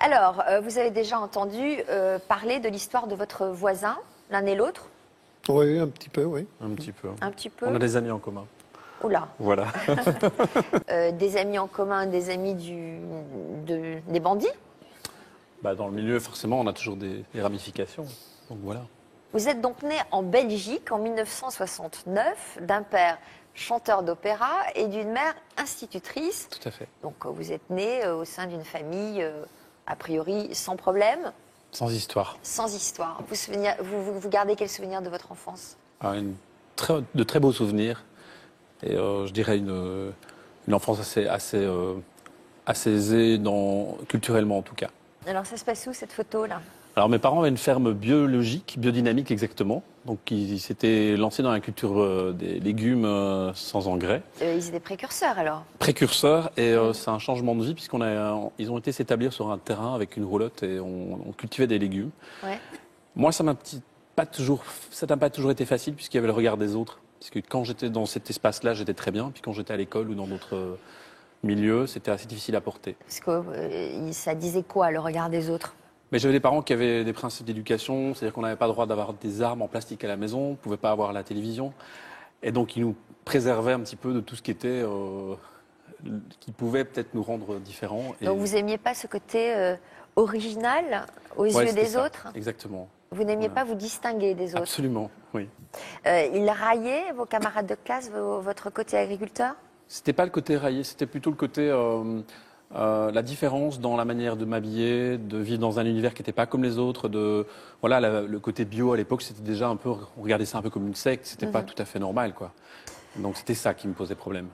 Alors, vous avez déjà entendu parler de l'histoire de votre voisin, l'un et l'autre? Oui, un petit peu, oui. Un petit peu. Un petit peu. On a des amis en commun. Oula. Voilà. Des amis en commun, des amis des bandits? Dans le milieu, forcément, on a toujours des ramifications. Donc voilà. Vous êtes donc né en Belgique en 1969 d'un père chanteur d'opéra et d'une mère institutrice. Tout à fait. Donc vous êtes né au sein d'une famille a priori sans problème, Sans histoire. sans histoire. Vous gardez quel souvenir de votre enfance? De très beaux souvenirs. Et je dirais une enfance assez aisée, culturellement en tout cas. Alors ça se passe où cette photo-là? Alors mes parents avaient une ferme biologique, biodynamique exactement. Donc ils s'étaient lancés dans la culture des légumes sans engrais. Ils étaient précurseurs alors? Précurseurs, et c'est un changement de vie ils ont été s'établir sur un terrain avec une roulotte et on cultivait des légumes. Ouais. Moi, ça n'a pas toujours été facile puisqu'il y avait le regard des autres. Parce que quand j'étais dans cet espace-là, j'étais très bien. Puis quand j'étais à l'école ou dans d'autres milieux, c'était assez difficile à porter. Parce que ça disait quoi, le regard des autres? Mais j'avais des parents qui avaient des principes d'éducation, c'est-à-dire qu'on n'avait pas le droit d'avoir des armes en plastique à la maison, on ne pouvait pas avoir la télévision. Et donc, ils nous préservaient un petit peu de tout ce qui était... qui pouvait peut-être nous rendre différents. Donc vous n'aimiez pas ce côté original aux yeux des autres? Exactement. Vous n'aimiez pas vous distinguer des autres? Absolument, oui. Ils raillaient vos camarades de classe, votre côté agriculteur? C'était pas le côté raillé, c'était plutôt le côté la différence dans la manière de m'habiller, de vivre dans un univers qui n'était pas comme les autres. Le côté bio à l'époque, c'était déjà un peu, on regardait ça un peu comme une secte, c'était pas tout à fait normal, quoi. Donc c'était ça qui me posait problème.